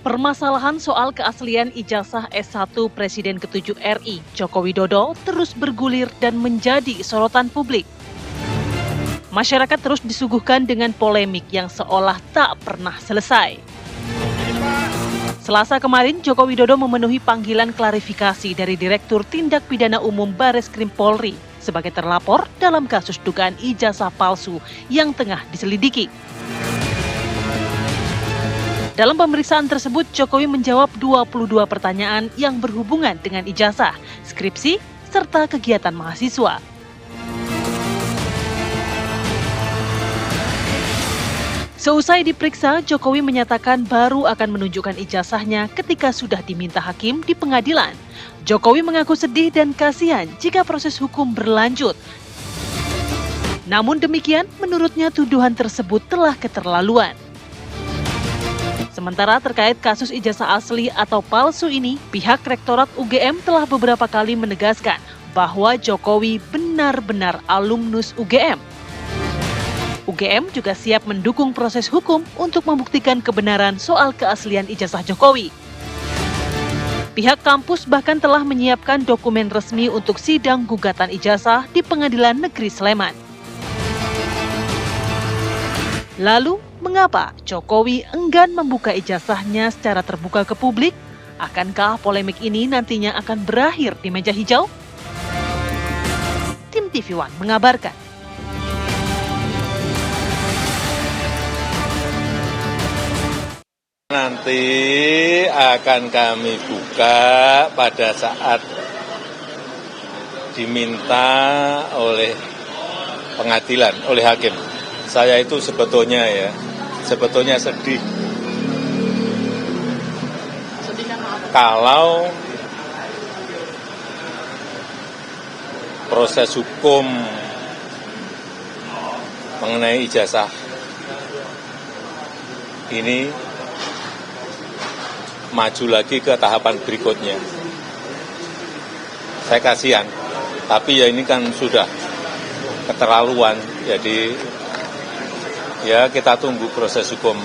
Permasalahan soal keaslian ijazah S1 Presiden ke-7 RI, Joko Widodo, terus bergulir dan menjadi sorotan publik. Masyarakat terus disuguhkan dengan polemik yang seolah tak pernah selesai. Selasa kemarin, Joko Widodo memenuhi panggilan klarifikasi dari Direktur Tindak Pidana Umum Bareskrim Polri sebagai terlapor dalam kasus dugaan ijazah palsu yang tengah diselidiki. Dalam pemeriksaan tersebut, Jokowi menjawab 22 pertanyaan yang berhubungan dengan ijazah, skripsi, serta kegiatan mahasiswa. Seusai diperiksa, Jokowi menyatakan baru akan menunjukkan ijazahnya ketika sudah diminta hakim di pengadilan. Jokowi mengaku sedih dan kasihan jika proses hukum berlanjut. Namun demikian, menurutnya tuduhan tersebut telah keterlaluan. Sementara terkait kasus ijazah asli atau palsu ini, pihak Rektorat UGM telah beberapa kali menegaskan bahwa Jokowi benar-benar alumnus UGM. UGM juga siap mendukung proses hukum untuk membuktikan kebenaran soal keaslian ijazah Jokowi. Pihak kampus bahkan telah menyiapkan dokumen resmi untuk sidang gugatan ijazah di Pengadilan Negeri Sleman. Lalu, mengapa Jokowi enggan membuka ijazahnya secara terbuka ke publik? Akankah polemik ini nantinya akan berakhir di meja hijau? Tim TV One mengabarkan. Nanti akan kami buka pada saat diminta oleh pengadilan, oleh hakim. Saya itu sebetulnya sedih. Kalau proses hukum mengenai ijazah ini maju lagi ke tahapan berikutnya. Saya kasihan, tapi ya ini kan sudah keterlaluan, jadi ya kita tunggu proses hukum.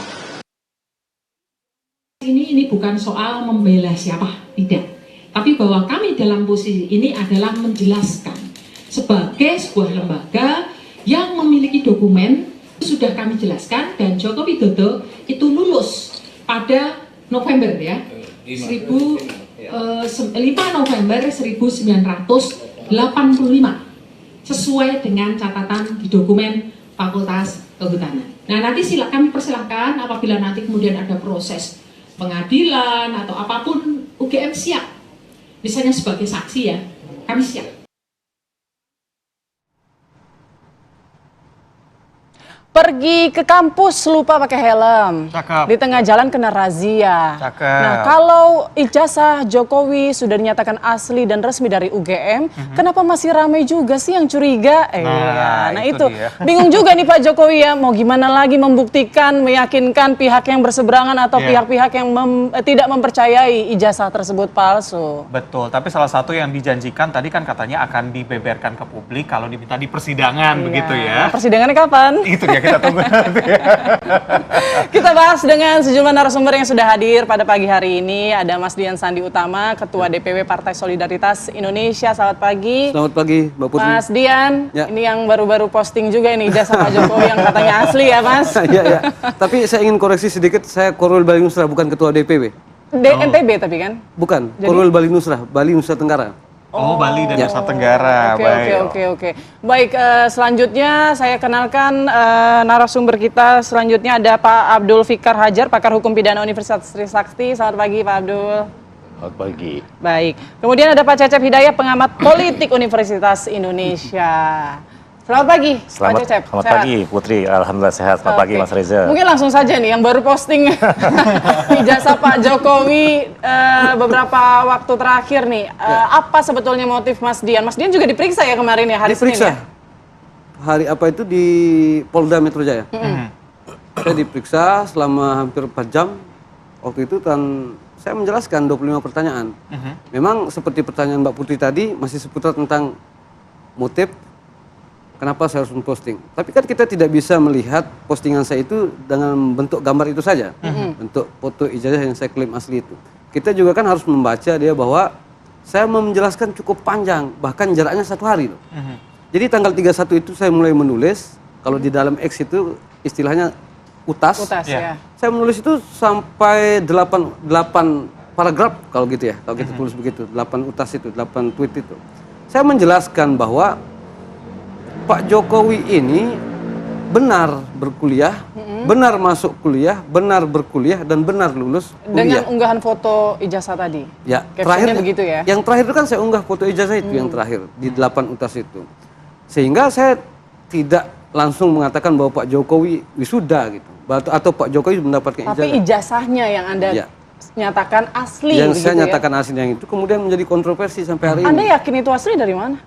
Ini bukan soal membela siapa, tidak. Tapi bahwa kami dalam posisi ini adalah menjelaskan sebagai sebuah lembaga yang memiliki dokumen, sudah kami jelaskan, dan Joko Widodo itu lulus pada November ya, 5 November 1985, sesuai dengan catatan di dokumen Fakultas Kehutanan. Nah, nanti kami persilahkan apabila nanti kemudian ada proses pengadilan atau apapun, UGM siap. Misalnya sebagai saksi ya, kami siap. Pergi ke kampus lupa pakai helm. Cakep. Di tengah jalan kena razia. Cakep. Nah, kalau ijazah Jokowi sudah dinyatakan asli dan resmi dari UGM, kenapa masih ramai juga sih yang curiga? Nah itu bingung juga nih Pak Jokowi ya, mau gimana lagi membuktikan, meyakinkan pihak yang berseberangan atau pihak-pihak yang tidak mempercayai ijazah tersebut palsu. Betul, tapi salah satu yang dijanjikan tadi kan katanya akan dibeberkan ke publik kalau diminta di persidangan, begitu ya. Nah, persidangannya kapan? Itu dia, kita tunggu nanti. Kita bahas dengan sejumlah narasumber yang sudah hadir pada pagi hari ini. Ada Mas Dian Sandi Utama, Ketua DPW Partai Solidaritas Indonesia. Selamat pagi. Selamat pagi, Mbak Putri. Mas Dian, ya. Ini yang baru-baru posting juga ini ijazah Pak Jokowi yang katanya asli ya, Mas? Iya, ya. Tapi saya ingin koreksi sedikit, saya Korwil Bali Nusra, bukan Ketua DPW. NTB tapi kan? Bukan, Jadi? Korwil Bali Nusra, Bali Nusa Tenggara. Oh, Bali dan Nusa Tenggara. Oke. Baik, selanjutnya saya kenalkan narasumber kita. Selanjutnya ada Pak Abdul Fikar Hajar, pakar hukum pidana Universitas Trisakti. Selamat pagi, Pak Abdul. Selamat pagi. Baik. Kemudian ada Pak Cecep Hidayat, pengamat politik Universitas Indonesia. Selamat pagi, Pak Cecep. Selamat pagi, Putri. Alhamdulillah sehat. Selamat pagi, Mas Reza. Mungkin langsung saja nih, yang baru posting ijazah Pak Jokowi beberapa waktu terakhir nih. Apa sebetulnya motif Mas Dian? Mas Dian juga diperiksa ya kemarin ya, hari Senin ya? Hari apa itu di Polda Metro Jaya. Saya diperiksa selama hampir 4 jam. Waktu itu kan saya menjelaskan 25 pertanyaan. Memang seperti pertanyaan Mbak Putri tadi, masih seputar tentang motif, Kenapa saya harus memposting? Tapi kan kita tidak bisa melihat postingan saya itu dengan bentuk gambar itu saja, bentuk foto ijazah yang saya klaim asli itu. Kita juga kan harus membaca dia bahwa saya menjelaskan cukup panjang, bahkan jaraknya 1 hari loh. Jadi tanggal 31 itu saya mulai menulis, kalau di dalam X itu istilahnya utas. Ya. Saya menulis itu sampai 8 paragraf kalau gitu ya, kalau kita tulis begitu, 8 utas itu, 8 tweet itu. Saya menjelaskan bahwa Pak Jokowi ini benar berkuliah, benar masuk kuliah, benar berkuliah, dan benar lulus kuliah. Dengan unggahan foto ijazah tadi. Ya, Captionnya terakhir begitu ya. Yang terakhir itu kan saya unggah foto ijazah itu yang terakhir di 8 utas itu. Sehingga saya tidak langsung mengatakan bahwa Pak Jokowi wisuda gitu, atau Pak Jokowi mendapatkan ijazah. Tapi ijazahnya yang Anda Ya. nyatakan asli. Yang saya begitu ya? nyatakan asli yang itu kemudian menjadi kontroversi sampai hari Anda ini. yakin itu asli dari mana?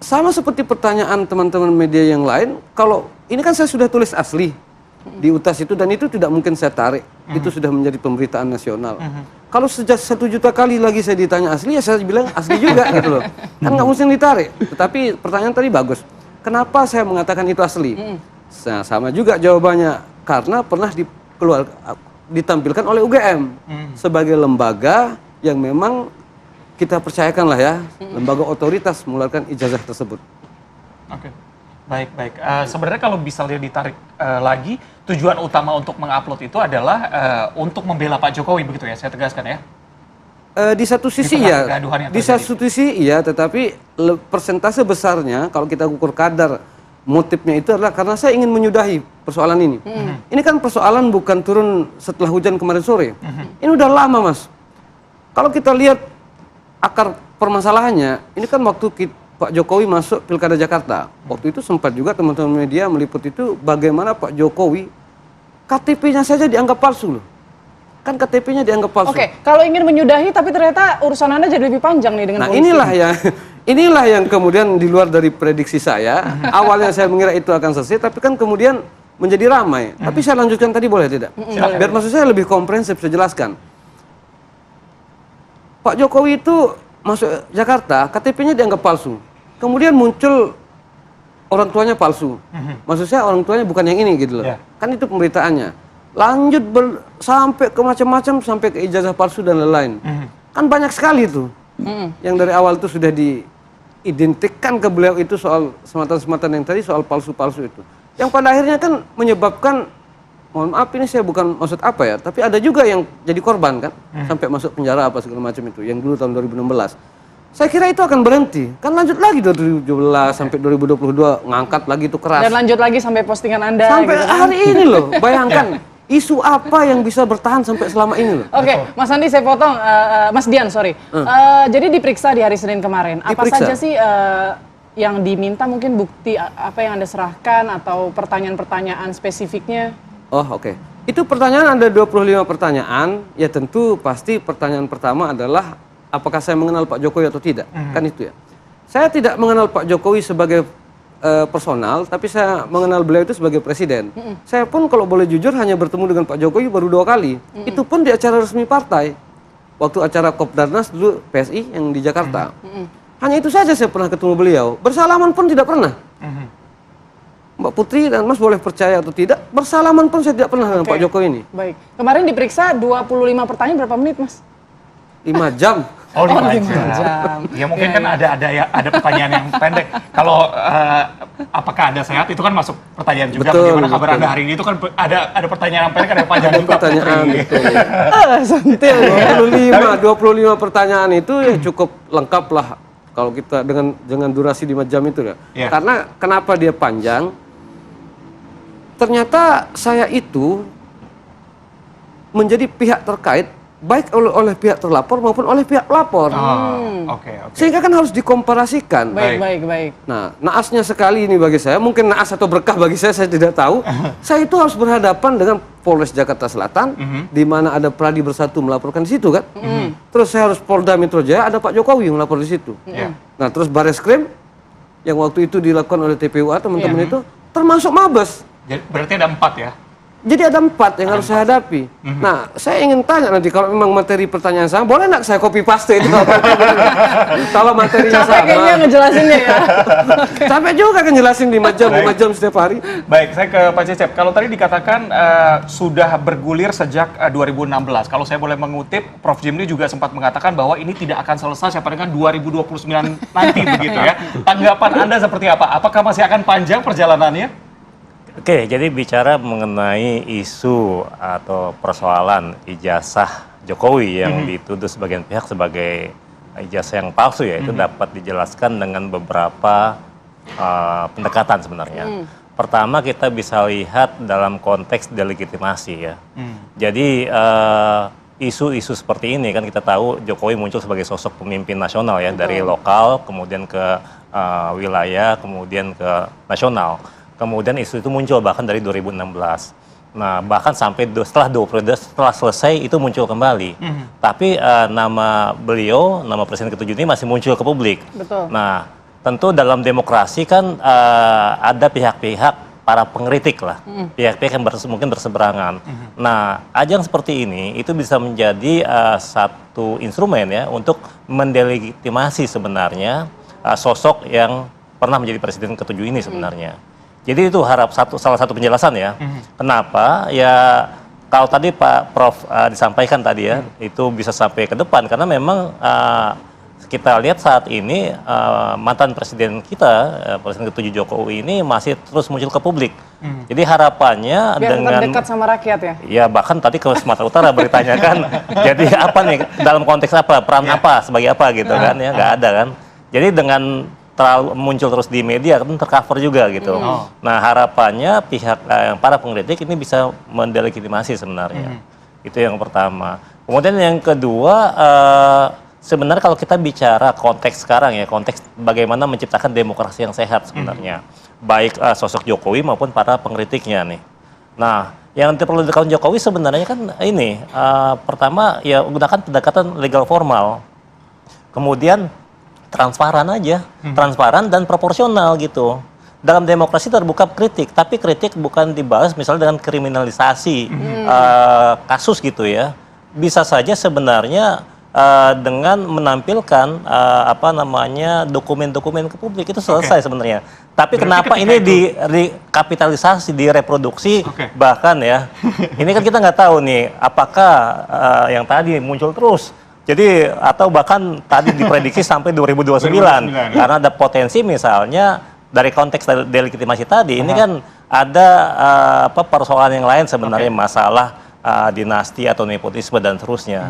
Sama seperti pertanyaan teman-teman media yang lain, kalau ini kan saya sudah tulis asli di utas itu dan itu tidak mungkin saya tarik, itu sudah menjadi pemberitaan nasional. Kalau sejak 1 juta kali lagi saya ditanya asli, ya saya bilang asli juga gitu loh. Kan nggak mesti ditarik. Tetapi pertanyaan tadi bagus. Kenapa saya mengatakan itu asli? Nah, sama juga jawabannya, karena pernah ditampilkan oleh UGM sebagai lembaga yang memang kita percayakan lah ya, lembaga otoritas mengeluarkan ijazah tersebut. Oke, baik. Sebenarnya kalau misalnya ditarik lagi, tujuan utama untuk mengupload itu adalah untuk membela Pak Jokowi, begitu ya, saya tegaskan ya? Di satu sisi Di tengah ya, kegaduhan yang di terjadi. satu sisi iya, tetapi persentase besarnya kalau kita ukur kadar motifnya itu adalah karena saya ingin menyudahi persoalan ini. Ini kan persoalan bukan turun setelah hujan kemarin sore. Ini udah lama, Mas. Kalau kita lihat akar permasalahannya, ini kan waktu Pak Jokowi masuk Pilkada Jakarta. Waktu itu sempat juga teman-teman media meliput itu bagaimana Pak Jokowi KTP-nya saja dianggap palsu loh. Kan KTP-nya dianggap palsu. Oke, kalau ingin menyudahi tapi ternyata urusan Anda jadi lebih panjang nih dengan Nah, polisi. inilah yang kemudian di luar dari prediksi saya. Awalnya saya mengira itu akan selesai, tapi kan kemudian menjadi ramai. Tapi saya lanjutkan tadi boleh tidak? Biar maksud saya lebih komprehensif saya jelaskan. Pak Jokowi itu masuk Jakarta, KTP-nya dianggap palsu. Kemudian muncul orang tuanya palsu. Maksud saya orang tuanya bukan yang ini gitu loh. Kan itu pemberitaannya. Lanjut sampai ke macam-macam, sampai ke ijazah palsu dan lain-lain. Kan banyak sekali tuh. Yang dari awal itu sudah diidentikan ke beliau itu soal sematan-sematan yang tadi, soal palsu-palsu itu. Yang pada akhirnya kan menyebabkan, mohon maaf ini saya bukan maksud apa ya, tapi ada juga yang jadi korban kan, sampai masuk penjara apa segala macam itu, yang dulu tahun 2016. Saya kira itu akan berhenti, kan lanjut lagi 2017 sampai 2022 ngangkat lagi itu keras. Dan lanjut lagi sampai postingan Anda. Sampai gitu kan? hari ini loh, bayangkan isu apa yang bisa bertahan sampai selama ini loh. Oke, Mas Andi saya potong, Mas Dian sorry. Jadi diperiksa di hari Senin kemarin. Apa Diperiksa. saja sih yang diminta, mungkin bukti apa yang Anda serahkan atau pertanyaan-pertanyaan spesifiknya? Oh oke. Itu pertanyaan ada 25 pertanyaan, ya tentu pasti pertanyaan pertama adalah apakah saya mengenal Pak Jokowi atau tidak, kan itu ya. Saya tidak mengenal Pak Jokowi sebagai personal, tapi saya mengenal beliau itu sebagai presiden. Saya pun kalau boleh jujur hanya bertemu dengan Pak Jokowi baru 2 kali. Itu pun di acara resmi partai. Waktu acara Kopdarnas dulu PSI yang di Jakarta. Hanya itu saja saya pernah ketemu beliau. Bersalaman pun tidak pernah. Mbak Putri dan Mas boleh percaya atau tidak, bersalaman pun saya tidak pernah dengan Pak Jokowi ini. Baik. Kemarin diperiksa 25 pertanyaan berapa menit, Mas? 5 jam. Oh, 5 5 jam. jam. Ya mungkin kan ada pertanyaan yang pendek. Kalau apakah Anda sehat itu kan masuk pertanyaan juga. Betul, Bagaimana kabar betul. Anda hari ini itu kan ada pertanyaan yang pendek, ada yang panjang Ada juga. pertanyaan Putri. betul. Sentil. 25 pertanyaan itu ya cukup lengkap lah kalau kita dengan durasi 5 jam itu ya. Iya. Karena kenapa dia panjang? Ternyata saya itu menjadi pihak terkait baik oleh pihak terlapor maupun oleh pihak pelapor. Oke. Sehingga kan harus dikomparasikan. Baik. Nah, naasnya sekali ini bagi saya, mungkin naas atau berkah bagi saya tidak tahu. Saya itu harus berhadapan dengan Polres Jakarta Selatan, di mana ada Pradi Bersatu melaporkan di situ kan. Terus saya harus Polda Metro Jaya, ada Pak Jokowi yang melapor di situ. Nah, terus Bareskrim yang waktu itu dilakukan oleh TPUA teman-teman itu, termasuk Mabes. Jadi, berarti ada 4 ya? Jadi ada 4 yang harus saya hadapi. Nah, saya ingin tanya nanti kalau memang materi pertanyaan sama, boleh nggak saya copy paste itu? Kalau materinya Capek kayaknya sama. ngejelasinnya ya. Capek juga kan jelasin 5 jam setiap hari. Baik, saya ke Pak Cecep. Kalau tadi dikatakan sudah bergulir sejak 2016. Kalau saya boleh mengutip, Prof. Jimli juga sempat mengatakan bahwa ini tidak akan selesai sampai dengan 2029 nanti begitu ya. Tanggapan Anda seperti apa? Apakah masih akan panjang perjalanannya? Oke, jadi bicara mengenai isu atau persoalan ijazah Jokowi yang dituduh sebagian pihak sebagai ijazah yang palsu ya, itu dapat dijelaskan dengan beberapa pendekatan sebenarnya. Pertama, kita bisa lihat dalam konteks delegitimasi ya. Jadi isu-isu seperti ini kan kita tahu Jokowi muncul sebagai sosok pemimpin nasional ya, dari lokal kemudian ke wilayah kemudian ke nasional. Kemudian isu itu muncul bahkan dari 2016. Nah, bahkan sampai setelah 2 periode setelah selesai itu muncul kembali. Tapi nama beliau, nama Presiden ke-7 ini masih muncul ke publik. Betul. Nah, tentu dalam demokrasi kan ada pihak-pihak para pengkritik lah. Pihak-pihak yang mungkin berseberangan. Nah, ajang seperti ini itu bisa menjadi satu instrumen ya untuk mendelegitimasi sebenarnya sosok yang pernah menjadi Presiden ke-7 ini sebenarnya. Jadi itu salah satu penjelasan ya. Kenapa? Ya kalau tadi Pak Prof disampaikan tadi ya, itu bisa sampai ke depan karena memang kita lihat saat ini mantan presiden kita, Presiden ke-7 Jokowi ini masih terus muncul ke publik. Jadi harapannya Biar dengan dekat sama rakyat ya. Ya bahkan tadi ke Sumatera Utara beritanya kan, jadi apa nih dalam konteks apa, peran apa, sebagai apa gitu kan ya, nggak ada kan. Jadi dengan muncul terus di media kan tercover juga gitu. Nah harapannya pihak para pengkritik ini bisa mendelegitimasi sebenarnya. Itu yang pertama. Kemudian yang kedua sebenarnya kalau kita bicara konteks sekarang ya, konteks bagaimana menciptakan demokrasi yang sehat sebenarnya, baik sosok Jokowi maupun para pengkritiknya nih. Nah yang perlu dilakukan Jokowi sebenarnya kan ini pertama ya gunakan pendekatan legal formal, kemudian transparan aja, transparan dan proporsional gitu. Dalam demokrasi terbuka kritik, tapi kritik bukan dibalas misalnya dengan kriminalisasi kasus gitu ya. Bisa saja sebenarnya dengan menampilkan dokumen-dokumen ke publik itu selesai sebenarnya. Tapi berarti kenapa ini dikapitalisasi, direproduksi bahkan ya? Ini kan kita nggak tahu nih apakah yang tadi muncul terus. Jadi atau bahkan tadi diprediksi sampai 2029 karena ada potensi misalnya dari konteks delegitimasi tadi ini kan ada persoalan yang lain sebenarnya masalah dinasti atau nepotisme dan seterusnya.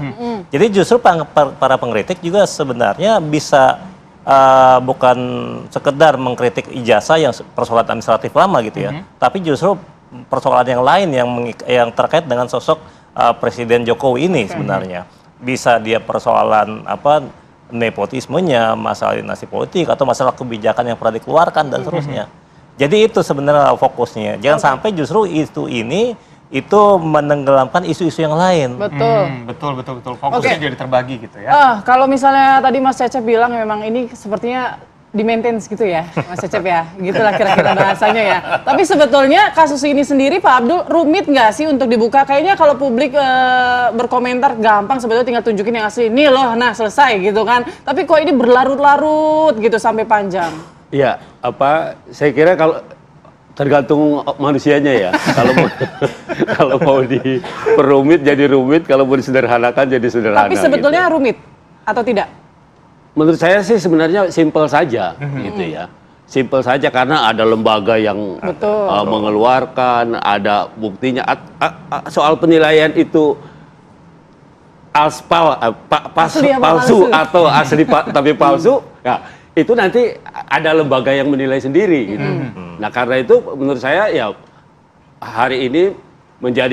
Jadi justru para pengkritik juga sebenarnya bisa bukan sekedar mengkritik ijazah yang persoalan administratif lama gitu ya, tapi justru persoalan yang lain yang terkait dengan sosok Presiden Jokowi ini sebenarnya. Bisa dia persoalan nepotismenya, masalah dinasti politik atau masalah kebijakan yang pernah dikeluarkan dan seterusnya. Jadi itu sebenarnya fokusnya. Jangan sampai justru isu ini itu menenggelamkan isu-isu yang lain. Betul. Fokusnya jadi terbagi gitu ya. Kalau misalnya tadi Mas Cecep bilang memang ini sepertinya di-maintenance gitu ya, Mas Cecep ya, gitulah kira-kira bahasanya ya. Tapi sebetulnya kasus ini sendiri Pak Abdul rumit nggak sih untuk dibuka? Kayaknya kalau publik berkomentar gampang, sebetulnya tinggal tunjukin yang asli, nih loh, nah selesai gitu kan. Tapi kok ini berlarut-larut gitu sampai panjang? Iya, saya kira kalau tergantung manusianya ya. Kalau mau diperumit jadi rumit, kalau mau disederhanakan jadi sederhana. Tapi sebetulnya rumit atau tidak? Menurut saya sih sebenarnya simpel saja gitu ya. Simpel saja karena ada lembaga yang mengeluarkan, ada buktinya. Soal penilaian itu palsu atau asli tapi palsu, ya itu nanti ada lembaga yang menilai sendiri gitu. Nah, karena itu menurut saya ya hari ini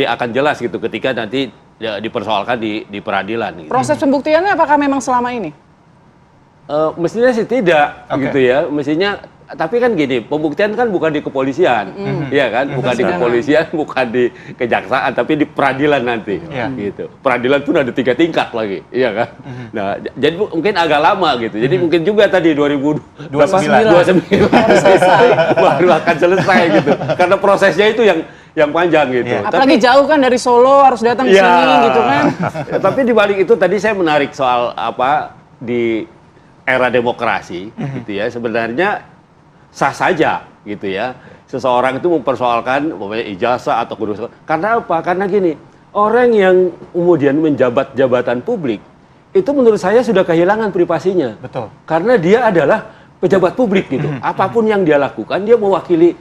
akan jelas gitu ketika nanti dipersoalkan di peradilan gitu. Proses pembuktiannya apakah memang selama ini? mestinya sih tidak, gitu ya. Mestinya, tapi kan gini, pembuktian kan bukan di kepolisian, ya kan? Bukan di kepolisian, bukan di kejaksaan, tapi di peradilan nanti, gitu. Peradilan pun ada 3 tingkat lagi, iya kan? Nah, jadi mungkin agak lama gitu. Jadi mungkin juga tadi 2029 baru akan selesai gitu. Karena prosesnya itu yang panjang gitu. Apalagi jauh kan dari Solo harus datang ke sini gitu kan. Tapi di balik itu tadi saya menarik soal apa di era demokrasi gitu ya. Sebenarnya sah saja gitu ya. Seseorang itu mempersoalkan ijazah atau kudu. Karena apa? Karena gini, orang yang kemudian menjabat jabatan publik itu menurut saya sudah kehilangan privasinya. Betul. Karena dia adalah pejabat publik gitu. Apapun yang dia lakukan dia mewakili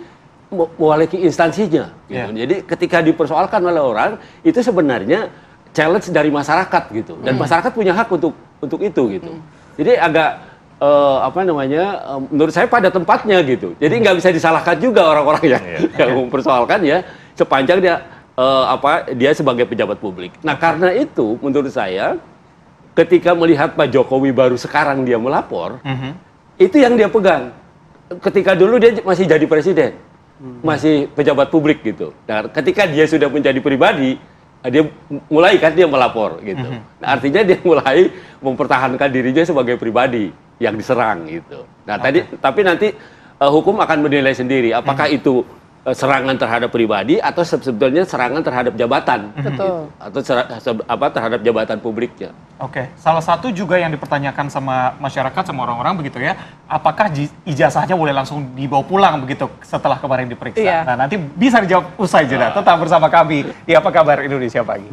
instansinya gitu. Jadi ketika dipersoalkan oleh orang itu sebenarnya challenge dari masyarakat gitu. Dan masyarakat punya hak untuk itu gitu. Jadi agak menurut saya pada tempatnya gitu. Jadi nggak bisa disalahkan juga orang-orang yang mempersoalkan ya sepanjang dia dia sebagai pejabat publik. Nah, karena itu menurut saya ketika melihat Pak Jokowi baru sekarang dia melapor, itu yang dia pegang. Ketika dulu dia masih jadi presiden, masih pejabat publik gitu. Nah, ketika dia sudah menjadi pribadi, dia mulai melapor gitu. Nah, artinya dia mulai mempertahankan dirinya sebagai pribadi yang diserang gitu. Nah, tapi nanti hukum akan menilai sendiri apakah itu serangan terhadap pribadi atau sebetulnya serangan terhadap jabatan. Betul. Atau terhadap jabatan publiknya. Oke, salah satu juga yang dipertanyakan sama masyarakat, sama orang-orang begitu ya, apakah ijazahnya boleh langsung dibawa pulang begitu setelah kemarin diperiksa? Nah, nanti bisa dijawab usai jeda. Tetap bersama kami di Apa Kabar Indonesia Pagi.